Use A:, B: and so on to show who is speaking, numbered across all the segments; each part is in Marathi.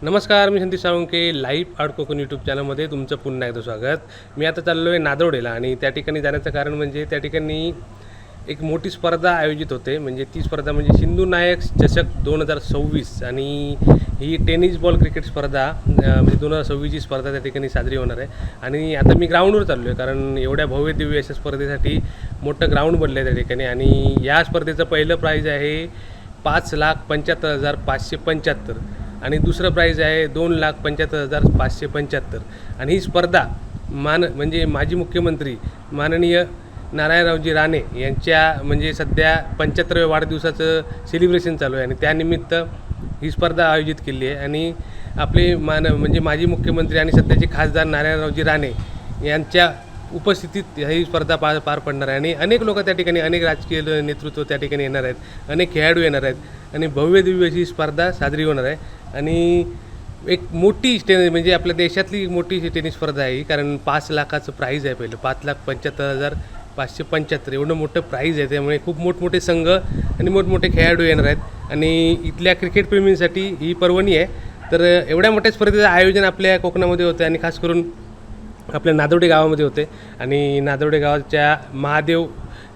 A: नमस्कार, मी Sandeep Salunkhe. Live art Konkan YouTube चॅनलमध्ये तुमचं पुन्हा एकदा स्वागत. मी आता चाललो आहे नादवडेला आणि त्या ठिकाणी जाण्याचं कारण म्हणजे त्या ठिकाणी एक मोठी स्पर्धा आयोजित होते. म्हणजे ती स्पर्धा म्हणजे सिंधू नायक चषक 2026 आणि ही टेनिस बॉल क्रिकेट स्पर्धा म्हणजे 2026ची स्पर्धा त्या ठिकाणी साजरी होणार आहे. आणि आता मी ग्राउंडवर चाललो आहे कारण एवढ्या भव्य दिव्य अशा स्पर्धेसाठी मोठं ग्राउंड बनलं आहे त्या ठिकाणी. आणि या स्पर्धेचं पहिलं प्राईज आहे 5,75,575 आणि दुसरं प्राईज आहे 2,75,575. आणि ही स्पर्धा म्हणजे माजी मुख्यमंत्री माननीय नारायणरावजी राणे यांच्या म्हणजे सध्या 75व्या वाढदिवसाचं सेलिब्रेशन चालू आहे आणि त्यानिमित्त ही स्पर्धा आयोजित केली आहे. आणि आपले म्हणजे माजी मुख्यमंत्री आणि सध्याचे खासदार नारायणरावजी राणे यांच्या उपस्थितीत ही स्पर्धा पार पडणार आहे. आणि अनेक लोक त्या ठिकाणी, अनेक राजकीय नेतृत्व त्या ठिकाणी येणार आहेत, अनेक खेळाडू येणार आहेत आणि भव्य दिव्य अशी स्पर्धा साजरी होणार आहे. आणि एक मोठी म्हणजे आपल्या देशातली मोठी टेनिस स्पर्धा आहे कारण 5 लाखाचं प्राईज आहे. पहिलं 5,75,575 एवढं मोठं प्राईज आहे. त्यामुळे खूप मोठमोठे संघ आणि मोठमोठे खेळाडू येणार आहेत आणि इथल्या क्रिकेटप्रेमींसाठी ही पर्वणी आहे. तर एवढ्या मोठ्या स्पर्धेचं आयोजन आपल्या कोकणामध्ये होतं आणि खास करून आपल्या नादवडे गावामध्ये होते. आणि नादवडे गावाच्या महादेव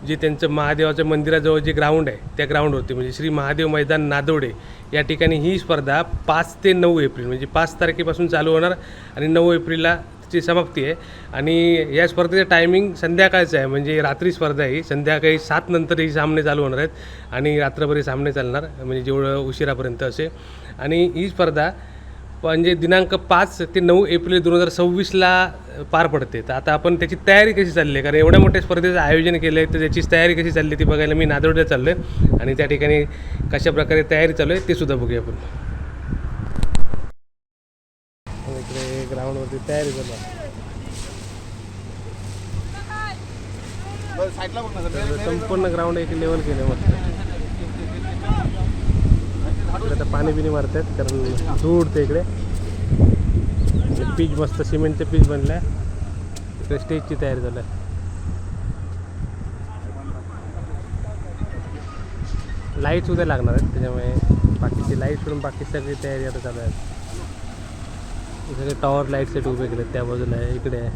A: जे त्यांचं महादेवाच्या मंदिराजवळ जे ग्राउंड आहे त्या ग्राउंडवरती म्हणजे श्री महादेव मैदान नादवडे या ठिकाणी ही स्पर्धा 5 ते 9 एप्रिल म्हणजे 5 तारखेपासून चालू होणार आणि 9 एप्रिलला तिची समाप्ती आहे. आणि या स्पर्धेचं टायमिंग संध्याकाळचं आहे म्हणजे रात्री स्पर्धा आहे. संध्याकाळी 7 नंतर ही सामने चालू होणार आहेत आणि रात्रभर सामने चालणार म्हणजे जेवढं उशिरापर्यंत असे. आणि ही स्पर्धा म्हणजे दिनांक 5 ते 9 एप्रिल 2026ला पार पडते. तर आता आपण त्याची तयारी कशी चालली आहे कारण एवढ्या मोठ्या स्पर्धेचं आयोजन केलं आहे तर त्याची तयारी कशी चालली ती बघायला मी नादवडेला चाललो आहे आणि त्या ठिकाणी कशा प्रकारे तयारी चालू आहे ते सुद्धा बघूया आपण. इकडे ग्राउंडवरती तयारी चालू आहे. संपूर्ण ग्राउंड एक लेवल केलं मस्त. इकडे आता पाणी बिणी मारतात कारण धूळ उडते इकडे. पीच मस्त सिमेंटचं पीच बनलं आहे. इकडे स्टेजची तयारी झाली आहे. लाईट्स उद्या लागणार आहेत त्याच्यामुळे बाकीची लाईट सोडून बाकी सगळी तयारी आता चालू आहे. सगळे टॉवर लाईट सेट उभे केले त्या बाजूला आहे, इकडे आहे.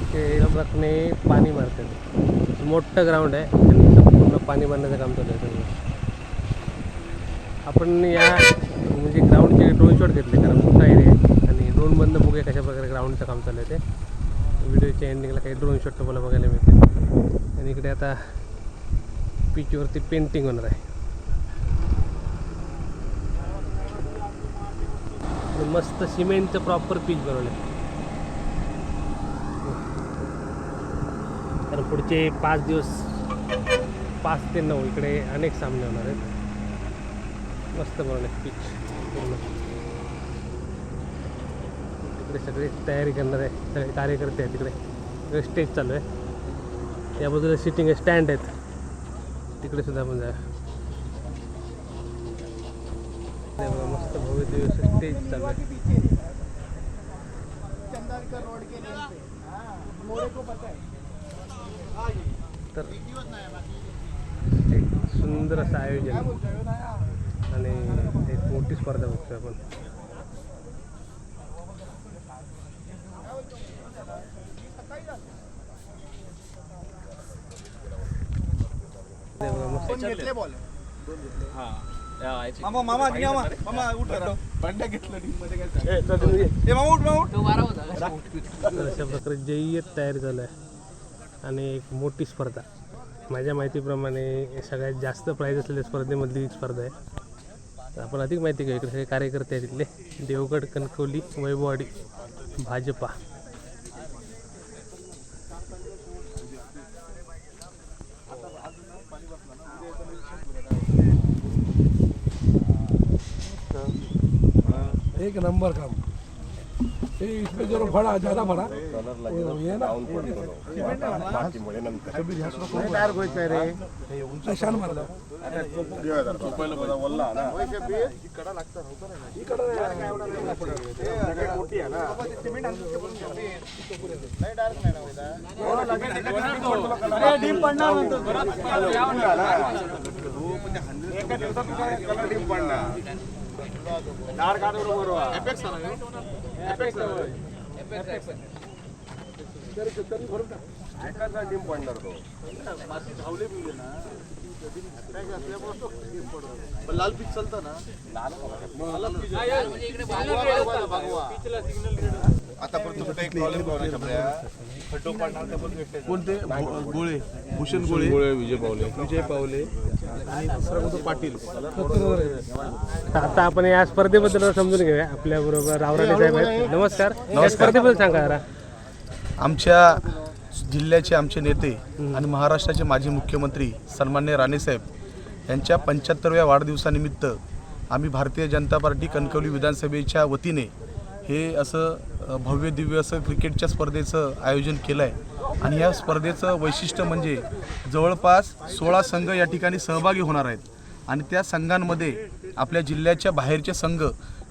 A: इथे एका प्रकारे पाणी मारतात. मोठं ग्राउंड आहे आणि संपूर्ण पाणी मारण्याचं काम चालू आहे सगळं. आपण या म्हणजे ग्राउंडचे ड्रोन शॉट घेतले कारण मोठा एरिया आहे आणि ड्रोनमधनं बघूया कशा प्रकारे ग्राउंडचं काम चालू आहे ते. व्हिडिओच्या एंडिंगला काही ड्रोन शॉट तुम्हाला बघायला मिळतील. आणि इकडे आता पिचवरती पेंटिंग होणार आहे. मस्त सिमेंटचं प्रॉपर पीच बनवलं आहे तर पुढचे 5 दिवस 5 ते 9 इकडे अनेक सामने होणार आहेत. मस्त बनवलं आहे पीच पूर्ण. तिकडे सगळे तयारी करणार आहे, सगळे कार्यकर्ते आहेत. तिकडे स्टेज चालू आहे. या बाजूला सिटिंग स्टँड आहेत तिकडे सुद्धा आपण जाऊया. मस्त भव्य दिवस स्टेज चालू आहे. तर एक सुंदर असं आयोजन आणि एक मोठी स्पर्धा बघतोय आपण. अशा प्रकारे जय्यत तयारी झालं आहे आणि एक मोठी स्पर्धा माझ्या माहितीप्रमाणे सगळ्यात जास्त प्राईज असलेल्या स्पर्धेमधली ही स्पर्धा आहे. तर आपण अधिक माहिती घेऊ. इकडे सगळे कार्यकर्ते आहेत तिथले. देवगड, कणकवली, वैभववाडी, भाजपा.
B: एक नंबर काम. इसमें जो बड़ा ज़्यादा बड़ा ये ना शान मारला
C: लाल पीच चालतं ना आतापर्यंत कुठे प्रॉब्लेम कोणते गोळे भूषण गोळे विजय पावले आणि दुसरा कोणता पाटील.
A: आता आपण या स्पर्धेबद्दल समजून घेऊया. आपल्या बरोबर रावराडे साहेब आहेत. नमस्कार. या स्पर्धेबद्दल सांगा जरा.
D: आमच्या जिल्ह्याचे आमचे नेते आणि महाराष्ट्राचे माजी मुख्यमंत्री सन्माननीय राणेसाहेब यांच्या 75व्या वाढदिवसानिमित्त आम्ही भारतीय जनता पार्टी कणकवली विधानसभेच्या वतीने हे असं भव्य दिव्य असं क्रिकेटच्या स्पर्धेचं आयोजन केलं आहे. आणि या स्पर्धेचं वैशिष्ट्य म्हणजे जवळपास 16 संघ या ठिकाणी सहभागी होणार आहेत. आणि त्या संघांमध्ये आपल्या जिल्ह्याच्या बाहेरचे संघ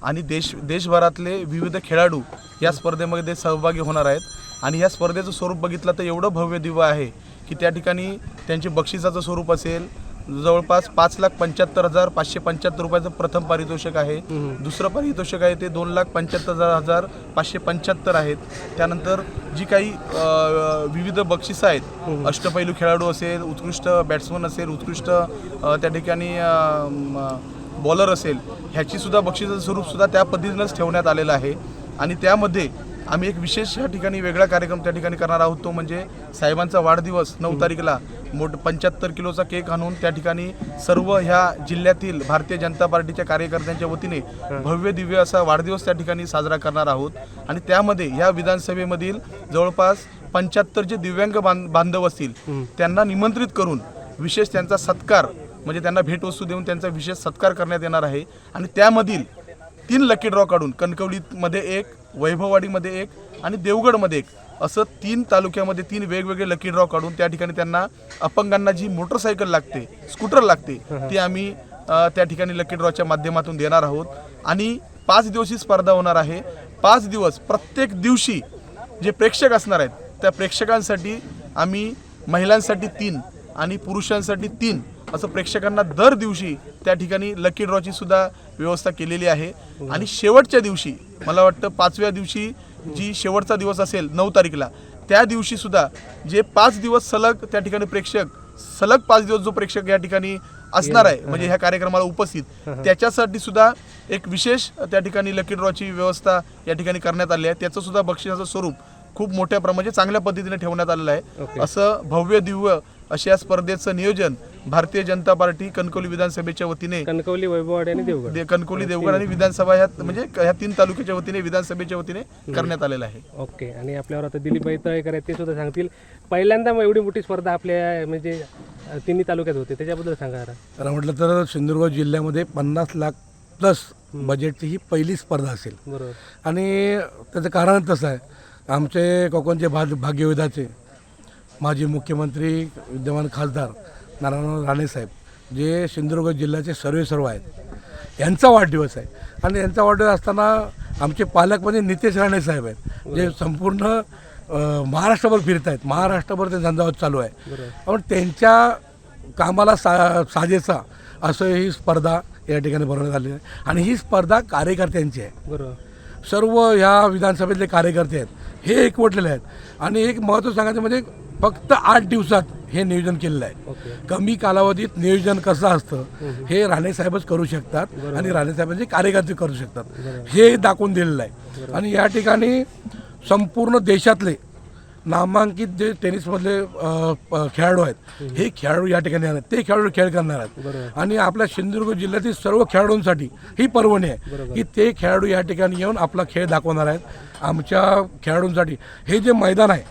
D: आणि देशभरातले विविध खेळाडू या स्पर्धेमध्ये सहभागी होणार आहेत. आणि या स्पर्धेचं स्वरूप बघितलं तर एवढं भव्य दिव्य आहे की त्या ठिकाणी त्यांचे बक्षिसाचं स्वरूप असेल जवळपास 5,75,575 रुपयाचं प्रथम पारितोषिक आहे. दुसरं पारितोषिक आहे ते 2,75,575 आहेत. त्यानंतर जी काही विविध बक्षिसं आहेत, अष्टपैलू खेळाडू असेल, उत्कृष्ट बॅट्समन असेल, उत्कृष्ट त्या ठिकाणी बॉलर असेल, ह्याचीसुद्धा बक्षिसाचं स्वरूपसुद्धा त्या पद्धतीनंच ठेवण्यात आलेलं आहे. आणि त्यामध्ये आम्ही एक विशेष या ठिकाणी वेगळा कार्यक्रम त्या ठिकाणी करणार आहोत. तो म्हणजे साहेबांचा वाढदिवस 9 तारीखला 75 किलोचा केक आणून त्या ठिकाणी सर्व ह्या जिल्ह्यातील भारतीय जनता पार्टीच्या कार्यकर्त्यांच्या वतीने भव्य दिव्य असा वाढदिवस त्या ठिकाणी साजरा करणार आहोत. आणि त्यामध्ये ह्या विधानसभेमधील जवळपास 75 जे दिव्यांग बांधव असतील त्यांना निमंत्रित करून विशेष त्यांचा सत्कार म्हणजे त्यांना भेटवस्तू देऊन त्यांचा विशेष सत्कार करण्यात येणार आहे. आणि त्यामधील 3 लकी ड्रॉ काढून कणकवलीमध्ये एक, वैभववाडीमध्ये एक आणि देवगडमध्ये एक असं 3 तालुक्यामध्ये 3 वेगवेगळे लकी ड्रॉ काढून त्या ठिकाणी त्यांना अपंगांना जी मोटरसायकल लागते, स्कूटर लागते, ती आम्ही त्या ठिकाणी लकी ड्रॉच्या माध्यमातून देणार आहोत. आणि 5 दिवसीय स्पर्धा होणार आहे. 5 दिवस प्रत्येक दिवशी जे प्रेक्षक असणार आहेत त्या प्रेक्षकांसाठी आम्ही महिलांसाठी 3 आणि पुरुषांसाठी 3 असं प्रेक्षकांना दर दिवशी त्या ठिकाणी लकी ड्रॉची सुद्धा व्यवस्था केलेली आहे. आणि शेवटच्या दिवशी मला वाटतं 5व्या दिवशी जी शेवटचा दिवस असेल 9 तारीखला त्या दिवशी सुद्धा जे 5 दिवस सलग त्या ठिकाणी प्रेक्षक सलग 5 दिवस जो प्रेक्षक या ठिकाणी असणार आहे म्हणजे ह्या कार्यक्रमाला उपस्थित त्याच्यासाठी सुद्धा एक विशेष त्या ठिकाणी लकी ड्रॉची व्यवस्था या ठिकाणी करण्यात आली आहे. त्याचं सुद्धा बक्षिसाचं स्वरूप खूप मोठ्या प्रमाणात चांगल्या पद्धतीने ठेवण्यात आलेलं आहे. असं भव्य दिव्य अशा स्पर्धेचं नियोजन भारतीय जनता पार्टी कणकवली विधानसभेच्या वतीने
A: कणकवली, वैभववाडी आणि देवगड,
D: कणकवली, देवगड आणि विधानसभा ह्या म्हणजे ह्या 3 तालुक्याच्या वतीने विधानसभेच्या वतीने करण्यात आलेलं आहे.
A: ओके. आणि आपल्यावर आता दिलीपभाई तळेकर आहेत, ते सुद्धा सांगतील. पहिल्यांदा मग एवढी मोठी स्पर्धा आपल्या म्हणजे 3 तालुक्यात होते, त्याच्याबद्दल सांगा जरा.
B: तर म्हटलं तर सिंधुदुर्ग जिल्ह्यामध्ये 50 लाख प्लस बजेटची ही पहिली स्पर्धा असेल.
A: बरोबर.
B: आणि त्याचं कारण तसं आहे, आमचे कोकणचे भाग्यविधाते माजी मुख्यमंत्री विद्यमान खासदार नारायण राणेसाहेब जे सिंधुदुर्ग जिल्ह्याचे सर्व आहेत, यांचा वाढदिवस आहे. आणि यांचा वाढदिवस असताना आमचे पालक म्हणजे नितेश राणेसाहेब आहेत जे संपूर्ण महाराष्ट्रभर फिरत आहेत. महाराष्ट्रभर ते झंझावात चालू आहे. पण त्यांच्या कामाला साजेसा असं ही स्पर्धा या ठिकाणी भरवण्यात आली आहे. आणि ही स्पर्धा कार्यकर्त्यांची आहे.
A: बरोबर.
B: सर्व ह्या विधानसभेतले कार्यकर्ते आहेत हे एकवटलेले आहेत. आणि एक महत्त्व सांगायचं म्हणजे फक्त 8 दिवसात हे नियोजन केलेलं आहे. कमी कालावधीत नियोजन कसं असतं हे राणेसाहेबच करू शकतात आणि राणेसाहेबांचे कार्यकर्ते करू शकतात हे दाखवून दिलेलं आहे. आणि या ठिकाणी संपूर्ण देशातले नामांकित जे टेनिसमधले खेळाडू आहेत हे खेळाडू या ठिकाणी येणार आहेत. ते खेळाडू खेळ करणार आहेत. आणि आपल्या सिंधुदुर्ग जिल्ह्यातील सर्व खेळाडूंसाठी ही पर्वणी आहे की ते खेळाडू या ठिकाणी येऊन आपला खेळ दाखवणार आहेत. आमच्या खेळाडूंसाठी हे जे मैदान आहे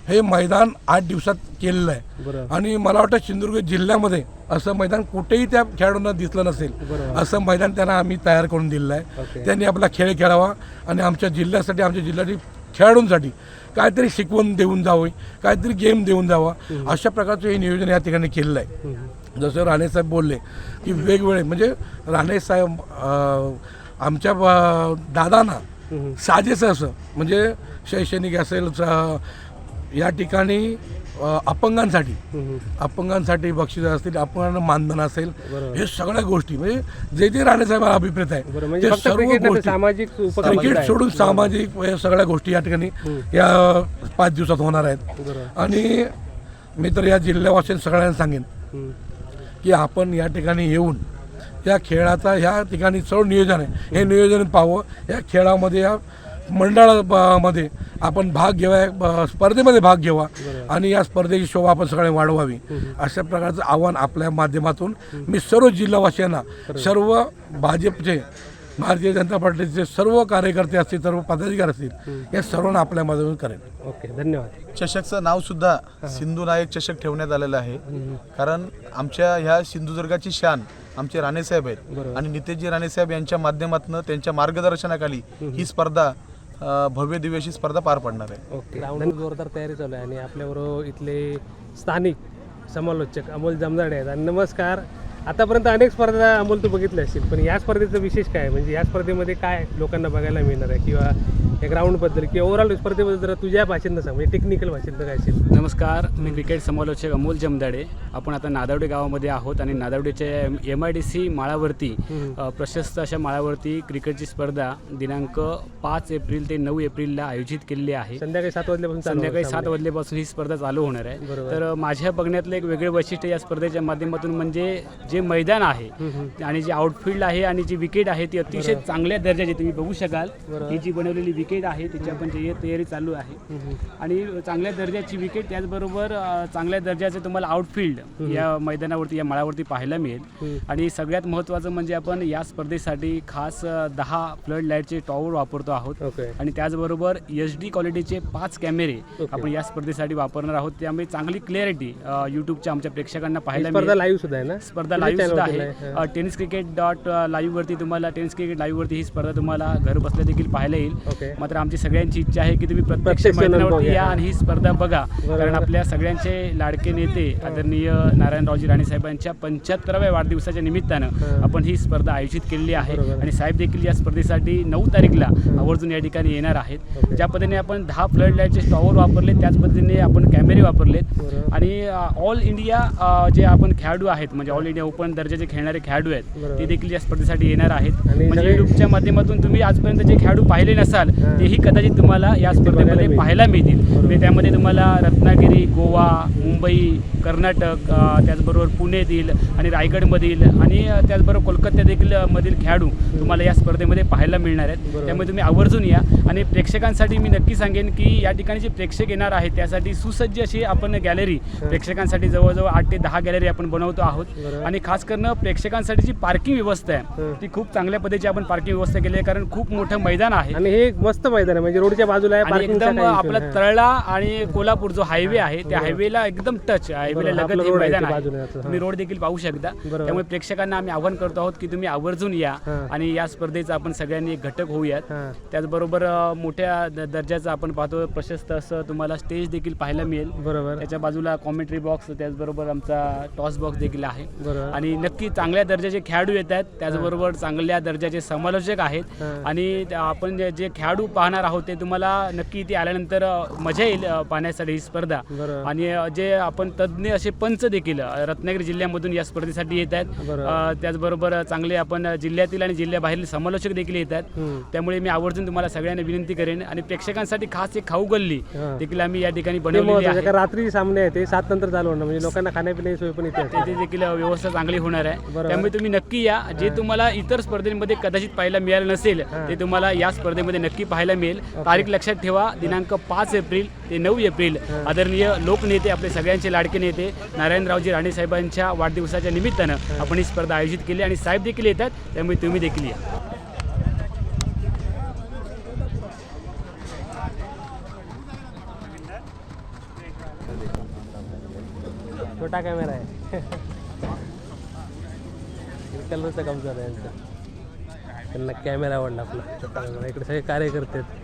B: हे मैदान 8 दिवसात केलेलं आहे. आणि मला वाटतं सिंधुदुर्ग जिल्ह्यामध्ये असं मैदान कुठेही त्या खेळाडूंना दिसलं नसेल असं मैदान त्यांना आम्ही तयार करून दिलेलं आहे. त्यांनी आपला खेळ खेळावा आणि आमच्या जिल्ह्यासाठी आमच्या जिल्ह्यातील खेळाडूंसाठी काहीतरी शिकवून देऊन जावं, काहीतरी गेम देऊन जावा, अशा प्रकारचं हे नियोजन या ठिकाणी केलेलं आहे. जसं राणेसाहेब बोलले की वेगवेगळे म्हणजे राणेसाहेब आमच्या दादांना साजेसं असं म्हणजे शैक्षणिक असेल या ठिकाणी अपंगांसाठी बक्षीस असतील, अपंगांना मानधन असेल,
A: बरोबर.
B: हे सगळ्या गोष्टी म्हणजे जे जे राणेसाहेबांना अभिप्रेत आहे
A: बरं, म्हणजे
B: ते
A: फक्त
B: सर्व
A: क्रिकेट नाही,
B: गोष्टी
A: सामाजिक उपक्रम
B: क्रिकेट
A: आहे.
B: सोडून सामाजिक या सगळ्या गोष्टी या ठिकाणी या 5 दिवसात होणार आहेत.
A: बरोबर.
B: आणि मी तर या जिल्ह्यावासियांना सगळ्यांना सांगेन की आपण या ठिकाणी येऊन या खेळाचा ह्या ठिकाणी सर्व नियोजन आहे हे नियोजन पाहावं. या खेळामध्ये या मंडळामध्ये आपण भाग घ्यावा, स्पर्धेमध्ये भाग घ्यावा आणि या स्पर्धेची शोभा आपण सगळ्यांनी वाढवावी. अशा प्रकारचं आव्हान आपल्या माध्यमातून मी सर्व जिल्हावासियांना, सर्व भाजपचे, भारतीय जनता पार्टीचे सर्व कार्यकर्ते असतील, सर्व पदाधिकारी असतील, या सर्वांना आपल्या माध्यमातून करेन.
A: ओके, धन्यवाद.
D: चषकचं नाव सुद्धा सिंधू नायक चषक ठेवण्यात आलेलं आहे. कारण आमच्या ह्या सिंधुदुर्गाची शान आमचे राणेसाहेब आहेत आणि नितेशजी राणेसाहेब यांच्या माध्यमातून त्यांच्या मार्गदर्शनाखाली ही स्पर्धा भव्य दिव्य अशी स्पर्धा पार पडणार आहे.
A: ओके, जोरदार तयारी चालू आहे आणि आपल्याबरोबर इथले स्थानिक समालोचक अमोल जमदाडे आहेत. आणि नमस्कार. आतापर्यंत अनेक स्पर्धा अमोल तू बघितल्या असतील, पण या स्पर्धेचं विशेष काय, म्हणजे या स्पर्धेमध्ये काय लोकांना बघायला मिळणार आहे, किंवा या ग्राउंडबद्दल किंवा ओव्हरऑल स्पर्धेबद्दल जरा तुझ्या भाषेनं सांग, म्हणजे टेक्निकल भाषेनं काय असेल.
E: नमस्कार, मी क्रिकेट समालोचक अमोल जमदाडे. आपण आता नादावडे गावामध्ये आहोत आणि नादावडेच्या MIDC माळावरती प्रशस्त अशा माळावरती क्रिकेटची स्पर्धा दिनांक 5 एप्रिल ते 9 एप्रिलला आयोजित केलेली आहे.
A: संध्याकाळी 7 वाजल्यापासून
E: संध्याकाळी 7 वाजल्यापासून ही स्पर्धा चालू होणार आहे. तर माझ्या बघण्यातलं एक वेगळे वैशिष्ट्य या स्पर्धेच्या माध्यमातून म्हणजे जे मैदान आहे आणि जे आउटफील्ड आहे आणि जी विकेट आहे ती अतिशय चांगल्या दर्जाची तुम्ही बघू शकाल. ही जी बनवलेली विकेट आहे तिच्या पण तयारी चालू आहे आणि चांगल्या दर्जाची विकेट, त्याचबरोबर चांगल्या दर्जाचे तुम्हाला आउटफील्ड या मैदानावरती, या माळावरती पाहायला मिळेल. आणि सगळ्यात महत्त्वाचं म्हणजे आपण या स्पर्धेसाठी खास 10 फ्लड लाईटचे टॉवर वापरतो आहोत आणि त्याचबरोबर HD क्वालिटीचे 5 कॅमेरे आपण या स्पर्धेसाठी वापरणार आहोत. त्यामुळे चांगली क्लॅरिटी यूट्यूबच्या आमच्या प्रेक्षकांना पाहायला मिळेल.
A: स्पर्धा लाईव्ह सुद्धा आहे ना?
E: स्पर्धा लाईव्ह सुद्धा आहे. tenniscricket.live वरती तुम्हाला tenniscricket live वरती ही स्पर्धा तुम्हाला घर बसल्या देखील पाहायला येईल. मात्र आमची सगळ्यांची इच्छा आहे की तुम्ही प्रत्यक्ष मैदानावरती या आणि ही स्पर्धा बघा. कारण आपल्या सगळ्यांचे लाडके नेते आदरणीय नारायणरावजी राणेसाहेबांच्या 75व्या वाढदिवसाच्या निमित्तानं आपण ही स्पर्धा आयोजित केलेली आहे आणि साहेब देखील या स्पर्धेसाठी 9 तारीखला आवर्जून या ठिकाणी येणार आहेत. ज्या पद्धतीने आपण 10 फ्लड लाईटचे टॉवर वापरले, त्याच पद्धतीने आपण कॅमेरे वापरलेत आणि ऑल इंडिया जे आपण खेळाडू आहेत, म्हणजे ऑल इंडिया ओपन दर्जाचे खेळणारे खेळाडू आहेत, ते देखील या स्पर्धेसाठी येणार आहेत. म्हणजे यूट्यूबच्या माध्यमातून तुम्ही आजपर्यंत जे खेळाडू पाहिले नसाल तेही कदाचित तुम्हाला या स्पर्धेमध्ये पाहायला मिळतील. म्हणजे त्यामध्ये तुम्हाला रत्नागिरी, गोवा, मुंबई, कर्नाटक, त्याचबरोबर पुणेतील आणि रायगडमधील आणि त्याचबरोबर कोलकाता देखील मधील खेळाडू तुम्हाला या स्पर्धेमध्ये पाहायला मिळणार आहेत. त्यामुळे तुम्ही आवर्जून या. आणि प्रेक्षकांसाठी मी नक्की सांगेन की या ठिकाणी जे प्रेक्षक येणार आहेत त्यासाठी सुसज्ज अशी आपण गॅलरी प्रेक्षकांसाठी जवळजवळ 8 ते 10 गॅलरी आपण बनवतो आहोत. आणि खास करून प्रेक्षकांसाठी जी पार्किंग व्यवस्था आहे ती खूप चांगल्या पद्धतीची आपण पार्किंग व्यवस्था केली आहे. कारण खूप मोठं मैदान आहे
A: आणि हे मस्त मैदान आहे, म्हणजे रोडच्या बाजूला आहे.
E: आणि एकदम आपला तळला आणि कोल्हापूर जो हायवे आहे त्या हायवेला एकदम टच, हायवेला लगत हे मैदान आहे. तुम्ही रोड देखील पाहू शकता. त्यामुळे प्रेक्षकांना आम्ही आवाहन करतो आहोत की तुम्ही आवर्जून या आणि या स्पर्धेचा आपण सगळ्यांनी एक घटक होऊयात. त्याचबरोबर मोठ्या दर्जाचं आपण पाहतो प्रशस्त असं तुम्हाला स्टेज देखील पाहायला मिळेल. बरोबर. त्याच्या बाजूला कॉमेंट्री बॉक्स, त्याचबरोबर आमचा टॉस बॉक्स देखील आहे. आणि नक्की चांगल्या दर्जाचे खेळाडू येत आहेत, त्याचबरोबर चांगल्या दर्जाचे समालोचक आहेत आणि आपण जे खेळाडू पाहणार आहोत ते तुम्हाला नक्की इथे आल्यानंतर मजा येईल पाहण्यासाठी ही स्पर्धा. आणि जे आपण तज्ज्ञ असे पंच देखील रत्नागिरी जिल्ह्यामधून या स्पर्धेसाठी येत आहेत. त्याचबरोबर चांगले आपण जिल्ह्यातील आणि जिल्ह्याबाहेरील समालोचक देखील येत आहेत. त्यामुळे मी आवर्जून तुम्हाला सगळ्यांना विनंती करेन. आणि प्रेक्षकांसाठी खास एक खाऊ गल्ली देखील आम्ही या ठिकाणी बनवलेली आहे.
A: रात्री सामने आहे ते 7 नंतर चालू होणार, म्हणजे लोकांना खाण्यापिण्याची सोय पण इथे
E: तिथे देखील व्यवस्था चांगली होणार आहे. त्यामुळे तुम्ही नक्की या. जे तुम्हाला इतर स्पर्धेमध्ये कदाचित पाहायला मिळालं नसेल ते तुम्हाला या स्पर्धेमध्ये नक्की पाहायला मिळेल. तारीख लक्षात ठेवा, दिनांक 5 एप्रिल ते 9 एप्रिल. आदरणीय लोकनेते, आपले सगळ्यांचे लाडके नेते नारायणरावजी राणेसाहेबांच्या वाढदिवसाच्या निमित्तानं आपण ही स्पर्धा आयोजित केली आणि साहेब देखील येतात. त्यामुळे तुम्ही देखील या.
A: छोटा कॅमेरा आहे, कलरचं काम झालं यांचं. त्यांना कॅमेरा आवडला आपला छोटा कॅमेरा. इकडे सगळे कार्यकर्ते आहेत.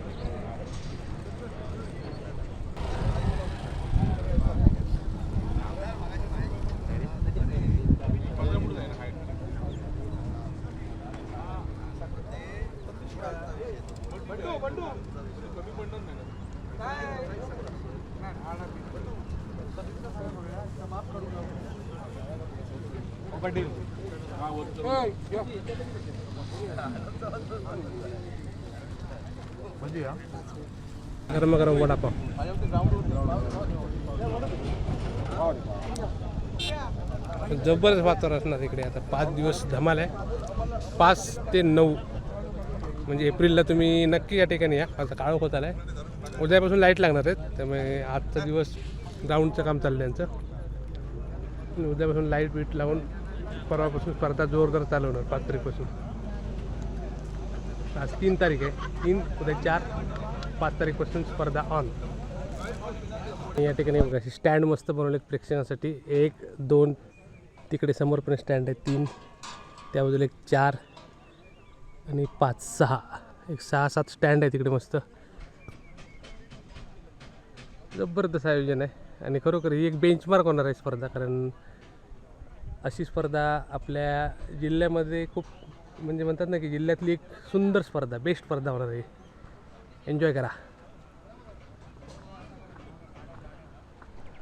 A: गरम गरम वडापाव. जबरदस्त वातावरण असणार इकडे. आता 5 दिवस धमाल आहे. 5 ते 9 म्हणजे एप्रिलला तुम्ही नक्की या ठिकाणी या. आता काळोख होत आला आहे. उद्यापासून लाईट लागणार आहेत, त्यामुळे आजचा दिवस ग्राउंडचं काम चाललं आहे यांचं. आणि उद्यापासून लाईट बीट लावून परवापासून स्पर्धा जोरदार चालू होणार 5 तारीखपासून. आज 3 तारीख आहे. 3 उद्या 4 5 तारीखपासून स्पर्धा ऑन. या ठिकाणी बघा अशी स्टँड मस्त बनवलेत प्रेक्षकांसाठी. 1 2 तिकडे समोर पण स्टँड आहे. 3 त्या बाजूला 1 4 आणि 5 6 एक 6-7 स्टँड आहे तिकडे मस्त. जबरदस्त आयोजन आहे आणि खरोखर ही एक बेंचमार्क होणार आहे स्पर्धा. कारण अशी स्पर्धा आपल्या जिल्ह्यामध्ये खूप म्हणजे म्हणतात ना की जिल्ह्यातली एक सुंदर स्पर्धा, बेस्ट स्पर्धा होणार आहे. एन्जॉय करा.